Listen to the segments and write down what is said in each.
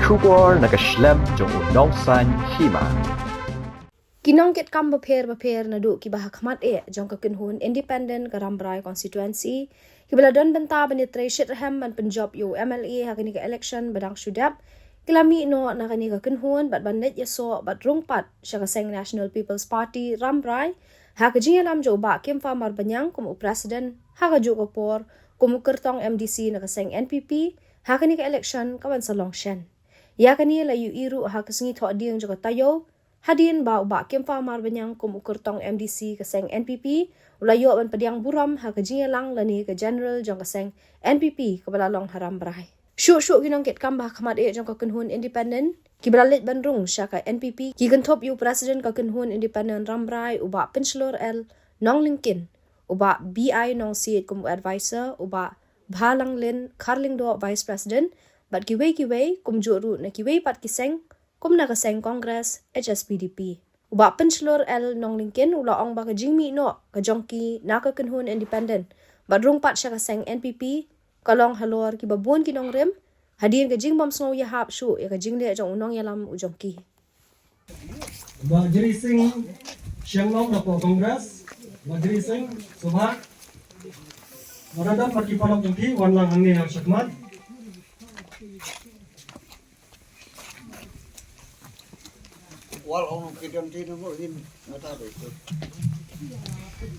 Shubor nakaslem jong unongsan hima. Kinong ket kam beper na du ki bahak mat jong kekenhun independent Garambrai constituency kibala don benta banitre Shitham man penjob yu MLA hakini ka election badang syudap kilami no nakani ka kenhun bat bandet yaso bat rungpat syakaseng National People's Party Rambrai hakajing alam jo ba kimfa mar banyang kum president hakaju kopor kum kertong MDC nakaseng NPP hakani ka election kawan salong shen yakani layu iru hakasingi tho dieng jo tayo hadin ba kimfa mar banyang kum kertong MDC kaseng NPP ulayo ban padiang buram hakajing lang lani ka general jong kaseng NPP kabala long haram brai shu ginong ket kamba khamat jong ka kenhun independent kibralit bandrung syaka NPP ki gantop yu president ka kenhun independent Rambrai uba penslor L nong linkin uba BI nong siet kum advisor uba bhalang lin karling do vice president bat kiwei kum juru na kiwei pat kiseng kum na kaseng Congress HSPDP. Uba penslor L nong linkin ula ong ba ka jingmi no ka jongki na ka kenhun independent. Badrung pat siya kaseng NPP kalong halor ki babun kinong rim hadin ka jing bom sngaw yahap shu ya ka jingle jong unong yalam u jongki. Ba jeri sing siang long na po Congress ba jeri sing subha marada parti palong jongki wan lang angin yang syakmat wal orang kita tidak boleh mata itu.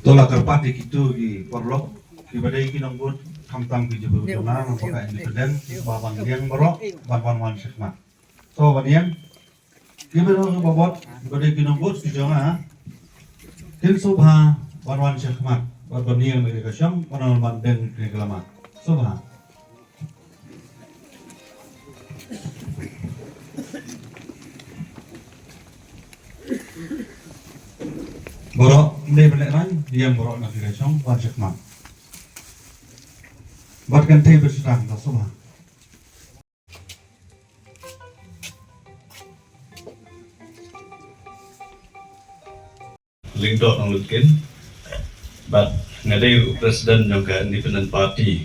Tolak terpati gitu di perlok dibadai kinonggut hamtam ki jebu jona nampaka independen baban yang berok baban wan sekma so banian gibero babot dibadai kinonggut ki jona tin subha baban sekma baban yang mereka syam banan banden ki kelama subha borok ndai belek ran diam borok nak direksong wajib mak bat kan tei bersedang tak semua lingdok nang lukin bat ngadai presiden juga independent party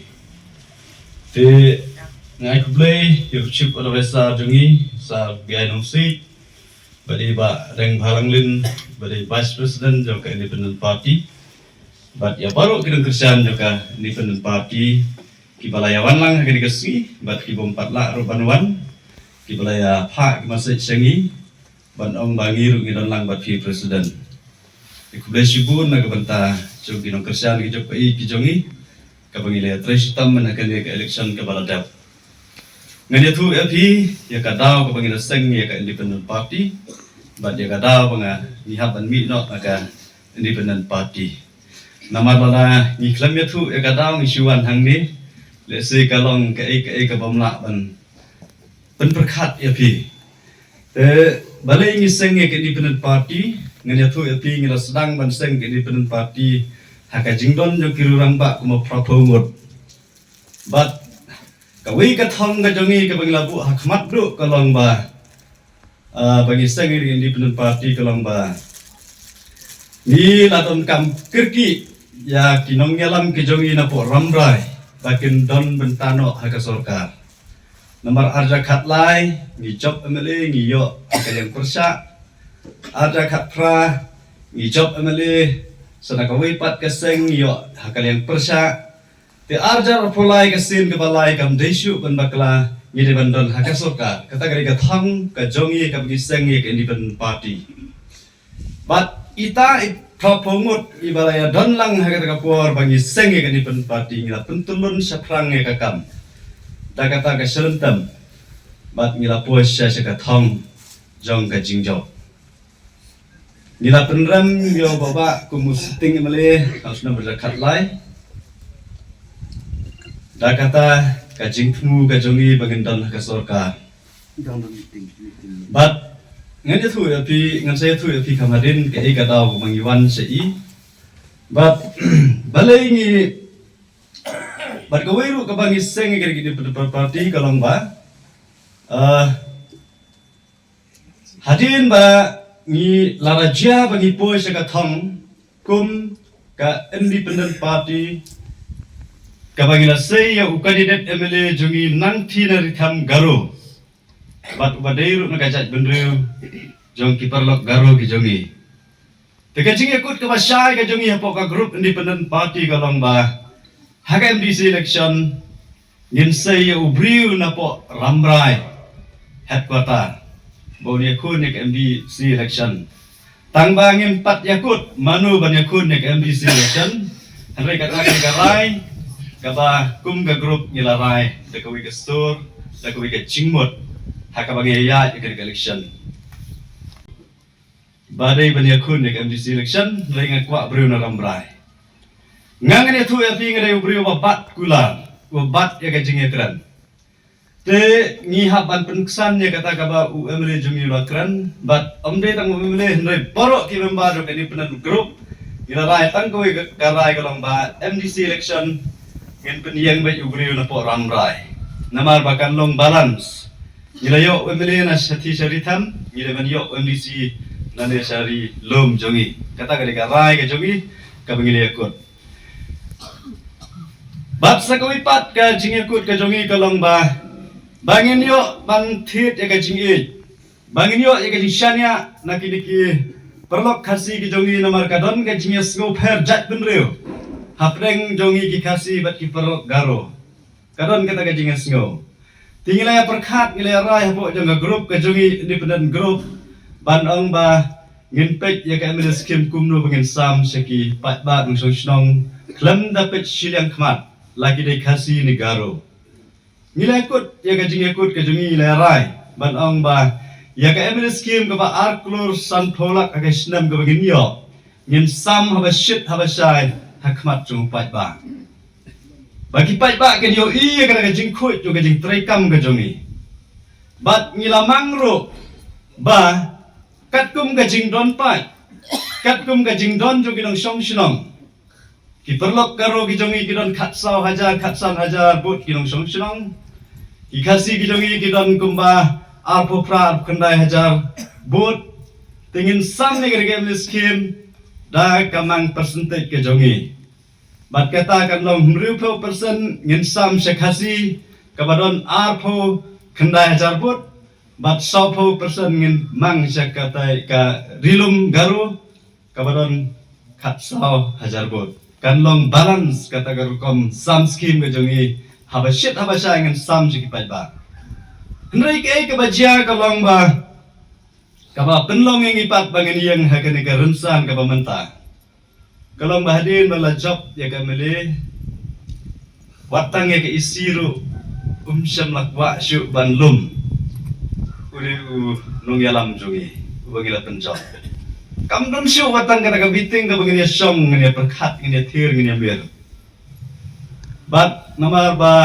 di ngai kublai yup chip advisor jungi sa biai nong si badi ba reng bhalang lin badi vice president juga independent party bat ya baru kita kerjaan juga independent party ki balaya wan lang hagani kasi bat ki bompat la ruban wan ki balaya pha ki masai sengi ban ong bangi ru ngidan lang bat fi president ikuble sibun na gabanta jogi no kerjaan ki jok pai ki jongi ka bangile tresitam manakani ka election ka baladap ngani thu LP ya ka daw ka bangile seng ya ka independent party bat ya ka daw banga ni haban mi no ka independent party nama bala ni klam ya thu ya ka daw ni siwan hang ni let's say kalong ka bamla ban perkhat LP balai ni seng ya ka independent party ngani thu LP ngira sedang ban seng ka independent party haka jingdon jo kirurang ba kuma propongot but kawai ka thong ka jongi ka bangla bu hakmat bro kalong ba bagi seng independent party kalong ba ni laton kam kirki ya kinong yalam ke jongi na po Rambrai bakin don bentano haka sorkar nomor arja khatlai ni job MLA ni yo kalian persya arja khatra ni job MLA sana kawai pat kaseng yo kalian persya te arjar pulai kasin ke balai kam desu ban bakla ngide bandon haka sorkar kata gari ka thang ka jongi ka giseng ke independent party but ita propongot ibalaya don lang haka ka por bangi seng ke independent party ngila pentulun saprang ka kam da kata ka serentam but ngila puasya ka thang jong ka jingjo ngila penram yo baba kumusting male kausna berzakat lai da kata kajing temu kajongi bagendon ka sorkar but ngani thu api ngan saya thu api kamarin ka eka daw mangiwan sei but balai ni but kawairu ka bangi seng ka di parti kalong ba hadin ba ni laraja bangi poi ka thong kum ka independent party kabangila say ya kandidat MLA jungi nang tina ritham garo Bat badairu na kajat benreu jong ki perlok garo ki jongi. Tekajing ikut ke masyai ke jongi hapok ka grup independent party kalong ba. Haka MDC election ngin say ubriu na po Rambrai headquarter. Bau ni akun ni ke MDC election. Tang ba ngin pat yakut manu ban yakun ni ke MDC election. Henry kat lagi garai kaba kum ka grup nilarai dekawi ke store dekawi ke cingmut. Haka bagi ya ke election. Badai ban yakun ni ke MDC election ringa kwa briu na Rambrai. Ngangan itu ya fi ngare ubri wabat kulan wabat ya kajing ekran te ngihapan penkesan ya kata kaba UML jumi lakran bat omde tang UML hendai porok ki member ke ni penan grup ila rai tang ko karai kalong ba MDC election ngin peniyang ba ubri na po Rambrai namar bakan long balance ila yo UML na sati syaritam ila man yo MDC na ne syari lom jongi kata kali karai ke jongi ka bangile yakut Bab sakawipat ka jingikut ka jongi kalong ba bangin yo bang thit ya ka jingi bangin yo ya ka jingshania nakiniki perlok khasi ki jongi namar kadon ka jingi sngo pher jat benreu hapreng jongi ki khasi bat ki perlok garo kadon kata ka jingi sngo tingilaya perkhat ngilaya rai hapo jong grup ka jongi independent group ban ong ba ngin pek ya ka emeles kim kumno bangin sam seki pat ba ng song klem dapat siliang kmat lagi dai kasi negaro ngilai kut ya gajing ikut ke jungi ngilai rai ban ong ba ya ka emeles kim ka ba arklor san tholak ka snam ka bagin yo ngin sam haba shit haba shai hakmat chung pat ba bagi pat ba ke yo iya ka gajing khut yo gajing trekam ka jungi bat ngilamang ro ba katkum gajing don pat katkum gajing don jo ginong song sinong ki perlok karo ki jongi ki don khatsan hajar bot ki nong song sinong ki khasi ki jongi ki don kumba arpo prar khandai hajar bot tingin sam ne gerge miskim da kamang percentage ke jongi bat kata kan long 100% ngin sam se khasi kabadon arpo khandai hajar bot bat 100% ngin mang se kata ka rilum garu kabadon khatsau hajar bot kan long balance kata garukom sam scheme ke jongi haba shit haba sha ngan sam ji pai ba hnrei ke ke bajia ka long ba ka ba penlong ngi pat bangen yang ha ke ne ka rensan ka ba menta kalong ba hadin bala job ya ka mele watang ya ke isiru syam lakwa syu ban lum uri nong yalam jongi ubagila penjob kam don syu watang kana ka biting ka bangin ya song ngin ya perkhat ngin ya thir ngin ya ber bat namar ba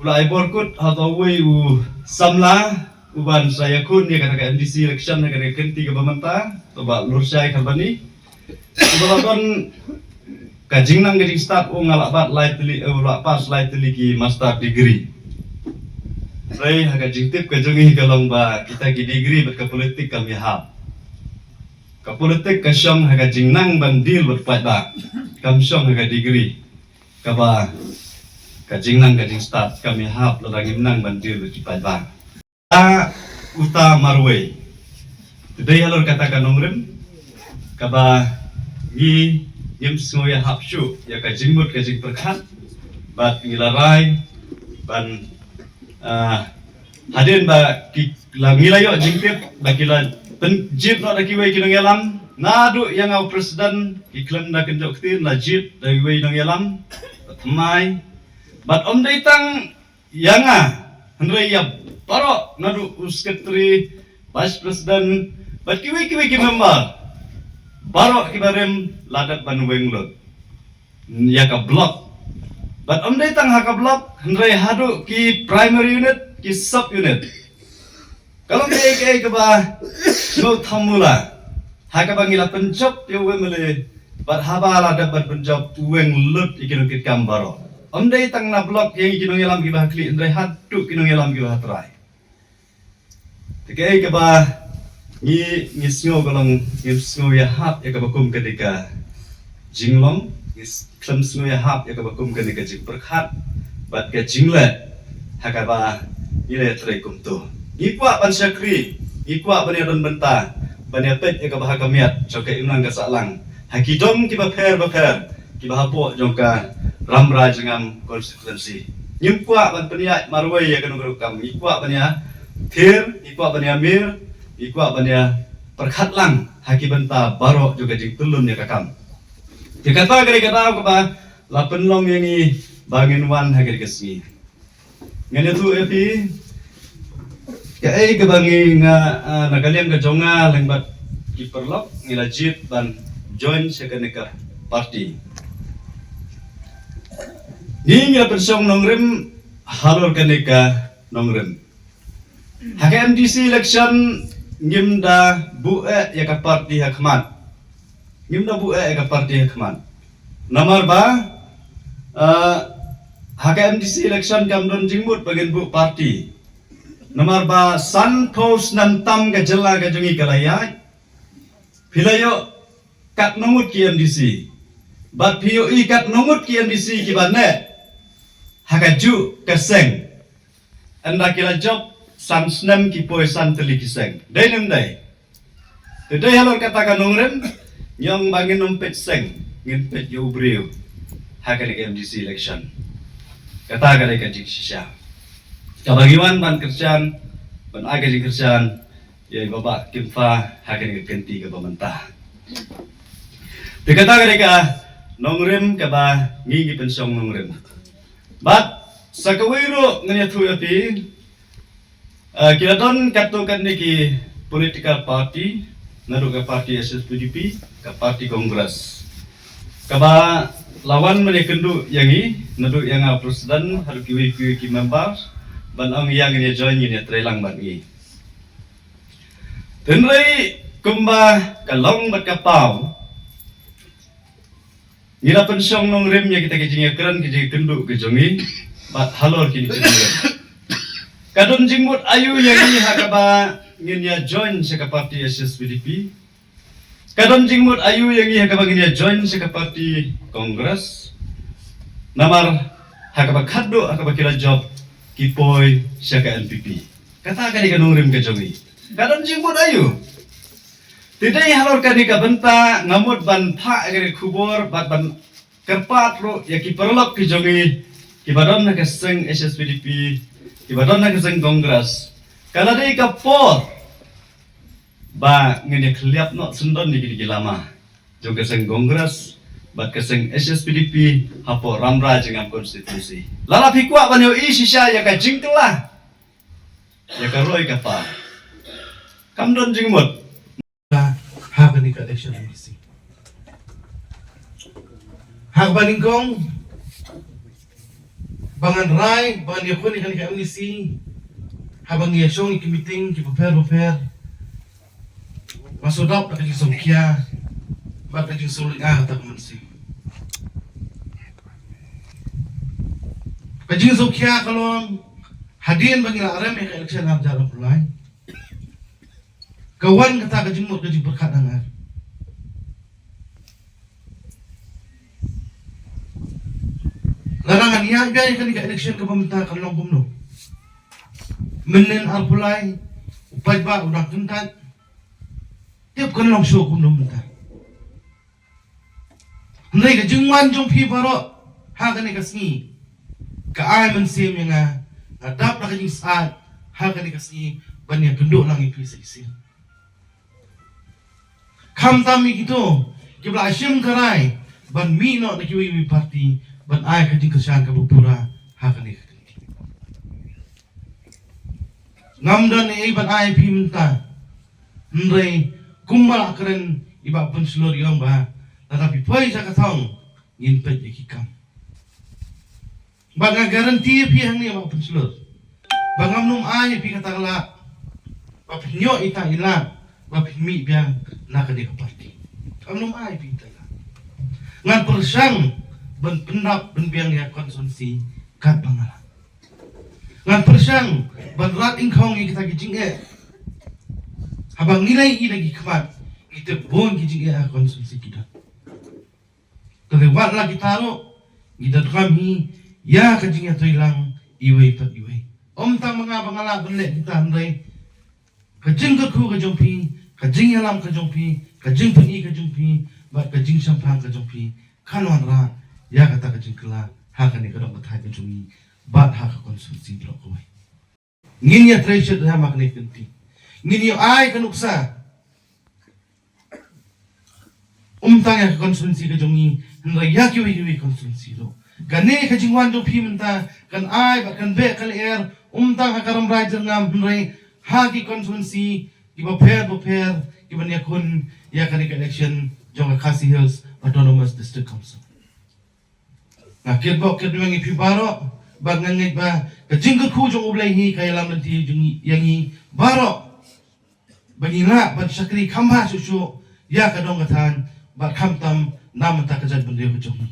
ulai borkut atau we u samla uban saya kun ya kata ka MDC election ya kata kenti ka bamanta to ba lursai karbani ubala don ka jingnang gajing start o ngalak bat lai tili ulak pas lai tili ki master degree sai ha ka jingtip ka jongi kalong ba kita ki degree bat ka politik kami hab ka politik ka syong haga jingnang bandil berpat ba kam syong haga degree ka ba ka jingnang ka jing start kami hap larang nang bandil berpat ba a uta marwe today halor kata ka nomrem ka ba ngi yem sngoya hap syu ya ka jingmut ka jing perkhat bat ngilarai ban hadin ba ki langilayo jingtip bakila jit no daki wei kinong yalam nadu yang au presiden iklan da kendok tin la jit daki wei nong yalam tmai bat om dai tang yanga hendrei ya paro nadu sekretari vice president bat ki wei ki member paro ki barem ladat ban wenglot ya ka block bat om dai tang ha ka block hendrei hadu ki primary unit ki sub unit kalau ke ba no thamula ha ka bangila penjop yo wemele bat habala dapat penjop weng lut ikino kit kambaro omdei tang na blok yang ikino yalam ki ba kli ndai hatu kino yalam ki ba trai ke ba ni sngo golong ni sngo ya hap ya ka bakum ketika jinglong ni klem sngo ya hap ya ka bakum ketika jing perkhat bat ke jingle ha ka ba ile trai kum tu Ikwa pan syakri, ikwa ban don benta, ban pet ya ka bahagamiat, joka imnang ka salang. Hakidom ki baper ki bahapo jongka ramra jengam konstituensi. Nyimkwa ban peniat marwai ya kanu kam, ikwa ban ya thir, ikwa ban ya mir, ikwa ban ya perkhatlang haki benta barok juga jing tulun ya kakam. Dikata kali kata ko ba lapen long yang i bangin wan haki kesni. Ngene tu epi ke bangi nagaliang ka jonga lengbat kiperlok ngilajit ban join sekeneka party. Ni ngila pensong nongrim halor keneka nongrim. Hake MDC election ngimda bu'e ya ka party hakmat. Ngimda bu'e ya ka party hakmat. Nomor ba hake MDC election kamdon jingmut bagian bu party. Nomor ba san pos nantam ka jela ka jungi kalayai. Pilayo kat nomut ki MDC. Bat piyo i kat nomut ki MDC ki banne. Hakaju keseng. Anda kila job san snem ki poi san teli kiseng. Dai nem dai. Dai halor katakan nongren yang bangin nompet seng ngin pet yo brio. Hakane MDC election. Katakan ai kajik sisa. Kabagiwan ban kerjaan ban aga di kerjaan ya babak kimfa hakane ganti ke pemerintah. Dikatakan ka nongrem ka ba ngingi pensong nongrem. But sakawiro nganya tu api kita don katukan niki political party naru ke parti SSPDP ke parti Kongres. Kaba lawan menekendu yangi naru yang presiden haru kiwi ki member ban ang yang ni join ni trelang ban gi. Tenrei kumba kalong bat kapau. Ngira pensong nong rem ya kita kejingnya keren kejing kenduk kejongi bat halor kini kejingnya. Kadon jingmut ayu yang ini hakaba nginya join seka parti SSPDP. Kadon jingmut ayu yang ini hakaba nginya join seka parti Kongres. Namar hakaba kaddo hakaba kira job kipoi seka NPP. Kata kali kanong rem kejongi. Kadon jingmut ayu. Tidak halor kani ka benta ngamut ban pha agre kubor bat ban kerpat ro ya ki perlok ki jongi ki badon na keseng SSPDP ki badon na keseng Kongres kala dei ka por ba ngene kliap no sendon ni ki lama jong keseng Kongres bat keseng SSPDP hapo ramra jengam konstitusi lala pikwa ban yo isisya ya ka jingkelah ya ka roi ka pa kamdon jingmut Haganik election MDC. Hagbaningkong bangan rai bangan yakun ikan ikan MDC habang yasyong ikimiting kipaper masudap na kajing kia bak kajing sulit tak mansi kajing kia kalau hadian bagi larem ya election jalan mulai kawan kata kajing mut kajing berkadangan. Larangan yang biar ikan ikan election ke pemerintah kalong kumno. Menen arpulai upai ba udah kentat. Tiap kalong show kumno pemerintah. Nai kajing wan jong pi baro hakan ikan sengi. Kaai mensim yang ngadap nak kajing saat hakan ikan sengi banyak kenduk lang ipi seisi. Kam tami gitu, kibla asyam karai, ban mino na kiwi parti, ban ay kajing kesyan kabupura hakan ikan. Ngamdan ay ban ay piminta, nray kumbal akren iba pun seluruh yang bah, tetapi poin saya katong nginpet ikikam. Bang garanti pihang ni iba pun seluruh, bangam num ay pi katakala, bapinyo ita ila. Bapin mi biang nakadi ka parti. Amnum ay pinta la. Ngan persyang ben pendap ben biang ya konsumsi kat bangala. Ngan persyang ben rat ingkong kita gijing habang nilai i lagi kemat kita bon gijing konsumsi kita. Kelewat lah kita ro kita kami ya kajing ya toilang iway pat iway. tang mga bangala benle kita andai kajing kerku kajongpi kajing yalam kajongpi kajing peni kajongpi bat kajing sampang kajongpi kanwan ra ya kata kajing kela hakani kadang katai kajongi bat hak konsumsi blok koi ngin ya treasure ha makne kenti ngin ya ai kanuksa tang ya konsumsi kajongi hendra ya kiwi konsumsi lo kane kajing wan jongpi menta kan ai bat kan be kal air tang hakaram raja ngam hendra haki konsumsi kiba pair kiba niya kun ya kani election jong Khasi Hills Autonomous District Council na kirbo kirduang ipibaro bag ngangit ba kajingkat ku jong ublay hi kaya lam nanti jong yangi baro bagina bat sakri khamba susu ya kadong katan bat khamtam namata kajat bunde jong hi